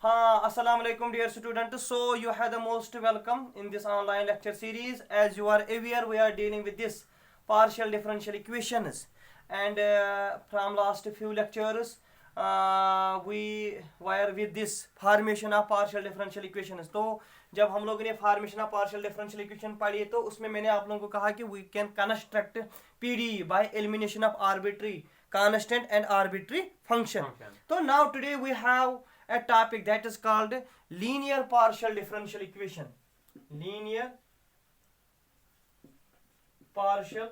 Assalamu alaikum dear students. So you have the most welcome in this online lecture series. As you are aware, we are dealing with this partial differential equations, and from last few lectures we were with this formation of partial differential equations. तो जब हम लोगों ने formation of partial differential equation पढ़ी तो उसमें मैंने आप लोगों को कहा कि we can construct PD by elimination of arbitrary constant and arbitrary function. तो now today we have a topic that is called linear partial differential equation. Linear partial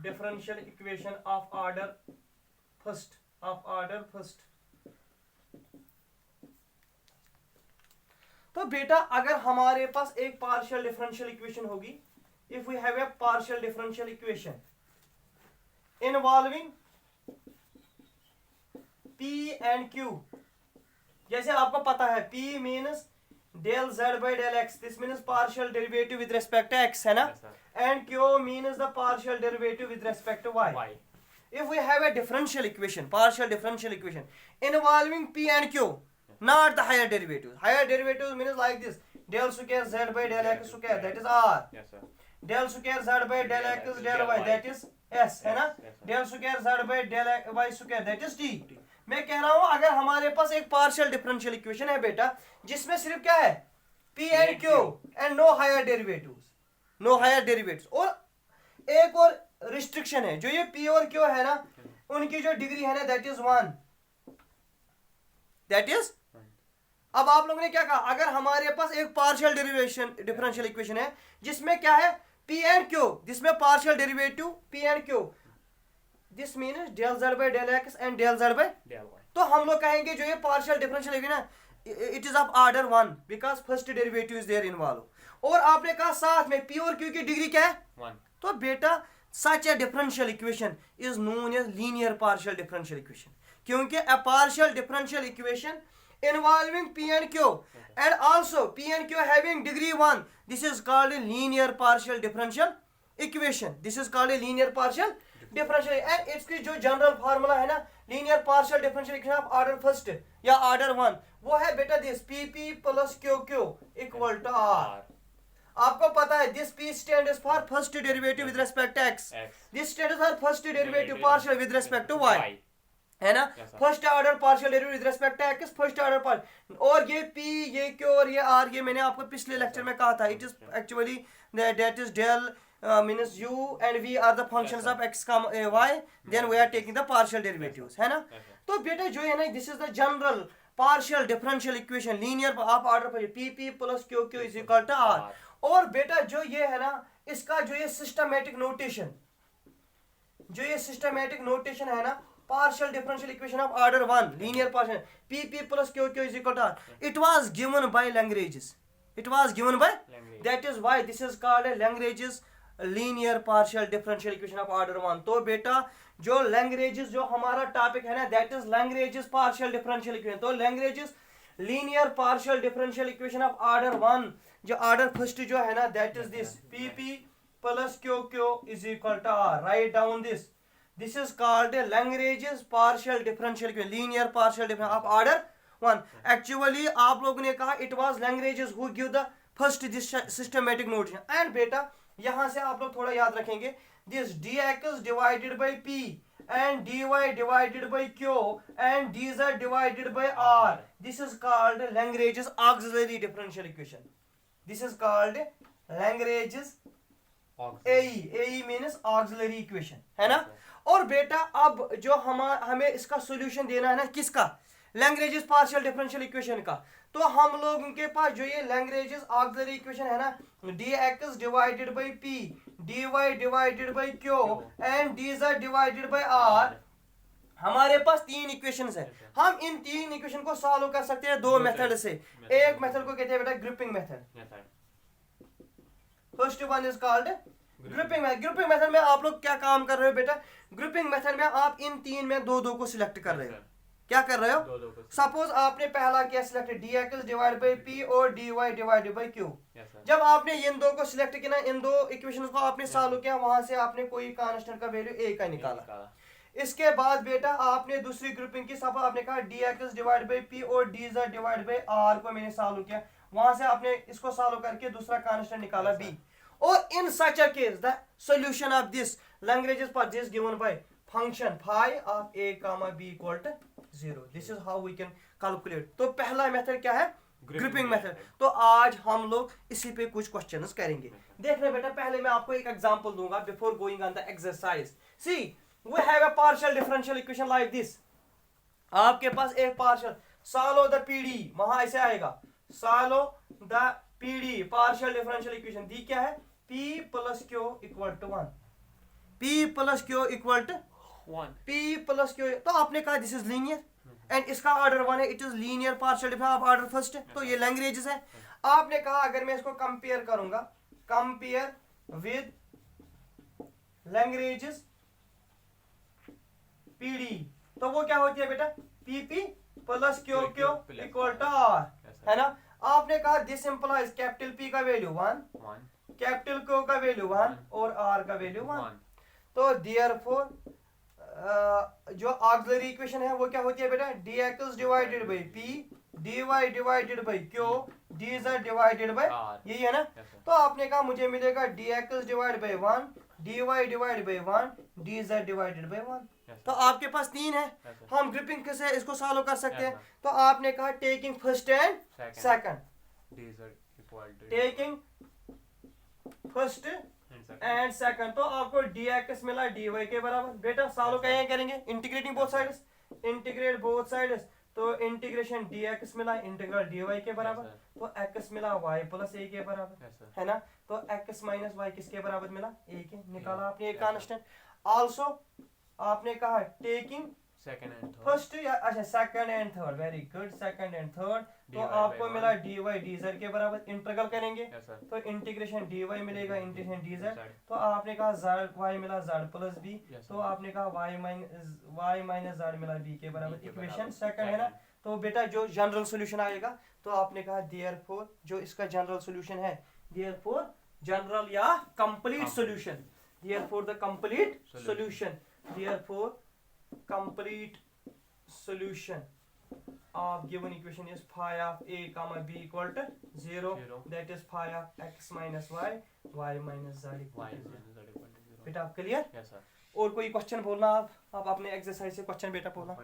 differential equation of order first. तो बेटा अगर हमारे पास एक partial differential equation होगी, if we have a partial differential equation involving P and Q, जैसे आपको पता है P means del Z by del x, this means partial derivative with respect to x, है ना, and Q means the partial derivative with respect to y. If we have a differential equation, partial differential equation involving P and Q, not the higher derivatives. Higher derivatives means like this: del square Z by del x square, that is R. Yes, sir. Del square Z by del x del y, that is S, है ना. Del square Z by del y square, that is T. मैं कह रहा हूँ अगर हमारे पास एक पार्शियल डिफरेंशियल इक्वेशन है बेटा जिसमें सिर्फ क्या है P and Q and no higher derivatives, और एक और रिस्ट्रिक्शन है, जो ये P और Q है ना उनकी जो डिग्री है ना दैट इज 1. अब आप लोगों ने क्या कहा, अगर हमारे पास एक पार्शियल डिफरेंशियल इक्वेशन है जिसमें क्या है P and Q, जिसमें partial derivative P and Q, this means del Z by del x and del Z by del y. तो हम लोग कहेंगे जो ये पार्शियल डिफरेंशियल है ना it is of order 1 because first derivative is there involve. और आपने कहा साथ में P और Q की डिग्री क्या है 1. तो बेटा such a differential equation is known as linear partial differential equation, क्योंकि a partial differential equation involving P and Q and also P and Q having degree 1, this is called a linear partial differential equation. This is called a linear partial differential, and इसकी जो general formula है ना linear partial differential equation of order first या order 1 वो है बेटा this PP plus QQ equal to R. आपको पता है this P stands for first derivative with respect to x. This stands for first derivative partial with respect to y, है ना. First order partial derivative with respect to x, first order partial. और ये P, ये Q और ये R, ये मैंने आपको पिछले लेक्चर में कहा था, it is actually that is del means u and v are the functions of x, y, then we are taking the partial derivatives, है ना. तो बेटा जो है ना this is the general partial differential equation linear of order पर P plus QQ is equal to R. और बेटा जो ये है ना इसका जो ये सिस्टमैटिक नोटेशन है ना partial differential equation of order 1 linear partial P plus QQ is equal to R, it was given by Lagrange. That is why this is called a Lagrange linear partial differential equation of order 1. तो बेटा जो Lagrange जो हमारा topic है ना that is Lagrange partial differential equation. तो Lagrange linear partial differential equation of order 1 जो order first जो है ना that is this PP plus QQ is equal to R. Write down this is called a Lagrange partial differential equation linear partial differential of order 1. Actually आप लोगों ने कहा it was Lagrange who give the first this systematic notation. And बेटा यहां से आप लोग थोड़ा याद रखेंगे this dx divided by P and dy divided by Q and dz divided by R, this is called Lagrange's auxiliary differential equation. This is called Lagrange's AE means auxiliary equation, है ना. और बेटा अब जो हमें इसका सॉल्यूशन देना है ना किसका Lagrange's partial differential equation का, तो हम लोगों के पास जो ये Lagrange's auxiliary equation है ना dx divided by P, dy divided by Q and dz divided by R, हमारे पास 3 इक्वेशंस है. हम इन 3 इक्वेशन को सॉल्व कर सकते हैं 2 मेथड से. एक मेथड को कहते हैं बेटा grouping method. First one is called grouping method. Grouping method में आप लोग क्या काम कर रहे हो बेटा, ग्रुपिंग मेथड में आप इन 3 में 2 को सिलेक्ट कर रहे हो. क्या कर रहे हो, सपोज आपने पहला क्या select dx divide bye P और dy डिवाइडेड बाय Q. जब आपने इन 2 को सिलेक्ट किया ना इन 2 इक्वेशंस को आपने सॉल्व किया, वहां से आपने कोई कांस्टेंट का वैल्यू a का निकाला. इसके बाद बेटा आपने दूसरी ग्रुपिंग की, सपोज आपने कहा dx डिवाइड बाई p और dz डिवाइड बाई r को मैंने सॉल्व किया, वहां से आपने इसको सॉल्व करके दूसरा कांस्टेंट निकाला b, और in such a case the solution of this language for this given by function phi of a comma b equal to 0. This is how we can calculate. तो पहला मेथड क्या है? Grouping method. तो आज हम लोग इसी पे कुछ क्वेश्चंस करेंगे. देखना बेटा, पहले मैं आपको एक एग्जांपल दूंगा before going on the exercise. See we have a partial differential equation like this. आपके पास एक पार्शियल सॉल्व द पीडी, वहां ऐसे आएगा solve the PD partial differential equation. दी क्या है? p plus Q equal to 1. p plus Q equal to 1. p plus Q. तो आपने कहा दिस इज लीनियर एंड इसका ऑर्डर 1 है, it is linear partial differential of order first है. तो ये लैंग्वेजेस है. आपने कहा अगर मैं इसको कंपेयर करूंगा, कंपेयर विद लैंग्वेजेस पीडी, तो वो क्या होती है बेटा? pp plus Q Q equal to r, है ना. आपने कहा दिस इंप्लाइज कैपिटल p का वैल्यू 1, कैपिटल Q का वैल्यू 1 और r का वैल्यू 1. तो देयरफॉर जो ऑक्सिलरी इक्वेशन है वो क्या होती है बेटा? dx divided by p dy divided by q dz divided bye, यही है ना. तो आपने कहा मुझे मिलेगा dx divide bye 1 dy divide bye 1 dz divided bye 1. तो आपके पास 3 है. हम ग्रुपिंग से इसको सॉल्व कर सकते हैं. तो आपने कहा taking first and second, taking first and second, तो आपको dx मिला dy के बराबर. बेटा सॉल्व कैसे करेंगे? Integrating both sides, integrate both sides. तो इंटीग्रेशन dx मिला इंटीग्रल dy के बराबर. तो x मिला y प्लस a के बराबर, है ना. तो x माइनस y किसके बराबर मिला? a के. निकाला आपने एक कांस्टेंट. आल्सो आपने कहा taking second and third, first या अच्छा second and third, very good, second and third. तो आपको मिला dy dz के बराबर. इंटीग्रल करेंगे तो इंटीग्रेशन dy मिलेगा इंटीग्रेशन dz. तो आपने कहा z y मिला z प्लस b, तो आपने कहा y माइनस z मिला b के बराबर. इक्वेशन सेकंड है ना. तो बेटा जो जनरल सॉल्यूशन आएगा, तो आपने कहा देयरफॉर जो इसका जनरल सॉल्यूशन है, देयरफॉर जनरल या complete solution, therefore the complete solution, therefore complete solution of given equation is phi of a comma b equal to 0. That is phi of x minus y minus z equal to 0. बेटा आप clear? Yes sir. और कोई question बोलना आप अपने exercise से question बेटा बोलना.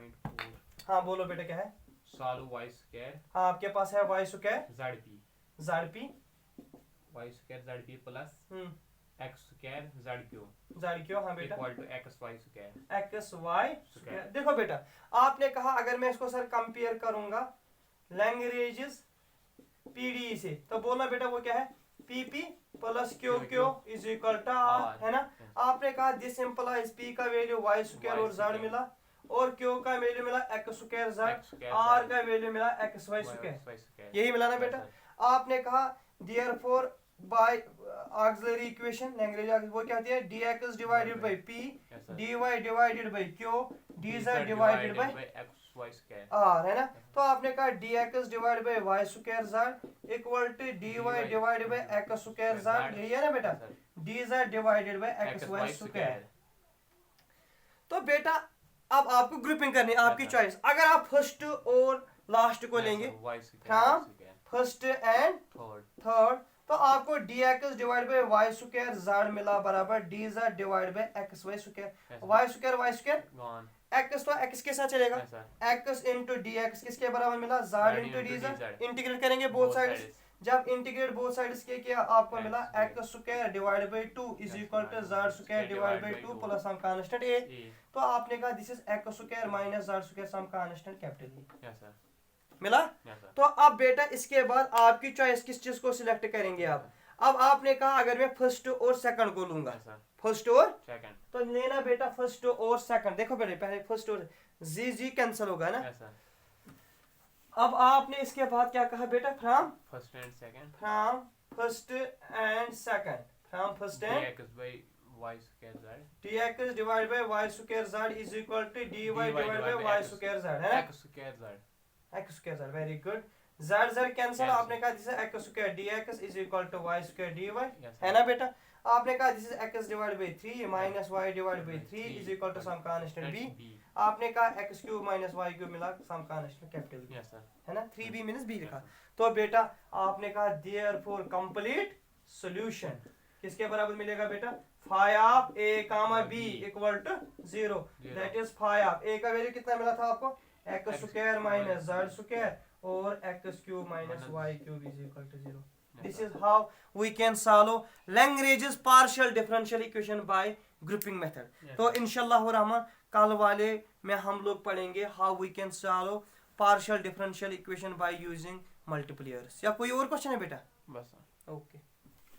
हाँ बोलो बेटा क्या है? Solve y square. हाँ आपके पास है y square zp y square zp plus x square zq. हाँ बेटा equal to xy square. xy square. देखो बेटा आपने कहा अगर मैं इसको सर कंपेयर करूंगा लैंग्वेजेस पीडी से, तो बोलना बेटा वो क्या है? pp plus Q Q is equal to r, है ना. आपने कहा दिस इंप्लाइज p का वैल्यू y स्क्वायर और z मिला, और q का वैल्यू मिला x स्क्वायर z, r का वैल्यू मिला xy स्क्वायर. यही मिला ना बेटा. आपने कहा देयरफॉर बाय ऑक्सिलरी इक्वेशन लैंग्वेज वो क्या होती है? dx divided by p dy divided by q dz divided by xy square r, है ना. तो आपने कहा dx divided by y square z equal to dy divided by x square z, यही है ना बेटा. dz divided by xy square. तो बेटा अब आपको ग्रुपिंग करनी है, आपकी चॉइस. अगर आप फर्स्ट और लास्ट को लेंगे फ्रॉम फर्स्ट एंड थर्ड, तो आपको dx divide by y square z मिला बराबर dz divide by xy square. y square x, तो x के साथ चलेगा. x इंटू dx किसके बराबर मिला? z into dz. इंटीग्रेट करेंगे बोथ साइड्स. जब इंटीग्रेट बोथ साइड्स के किया आपको मिला x square divide by 2 is equal to z square divide by 2 plus some constant a. तो आपने कहा this is x square minus z square some constant capital A. मिला. तो अब बेटा इसके बाद आपकी चॉइस किस चीज को सिलेक्ट करेंगे आप. अब आपने कहा अगर मैं फर्स्ट और सेकंड को लूंगा, फर्स्ट और सेकंड, तो लेना बेटा फर्स्ट और सेकंड. देखो बेटे पहले फर्स्ट और जी कैंसिल होगा ना. अब आपने इसके बाद क्या कहा बेटा? From first and second, from first and second, from first and dx divide by y square z is equal to dy divide by y square z, है ना. x square z, very good. z cancel, Cancel. आपने कहा this is x square dx is equal to y square dy, Yes, है ना बेटा। आपने कहा this is x divide by 3 minus y divide by 3 is equal to some constant b। B. आपने कहा x cube minus y cube मिला some constant capital B, Yes, sir. है ना। 3b मींस b लिखा। Yes, sir. तो बेटा आपने कहा देयरफॉर कंप्लीट सॉल्यूशन किसके बराबर मिलेगा बेटा, phi of a comma b equal to 0, that is phi of a का वैल्यू कितना मिला था आपको, x square minus z square और x cube minus y cube is equal to 0। This is how we can solve Lagrange's partial differential equation by grouping method. Yes, तो sir. इंशाल्लाह रहमान कल वाले में हम लोग पढ़ेंगे how we can solve partial differential equation by using multiple layers। या कोई और क्वेश्चन है बेटा? बस sir. ओके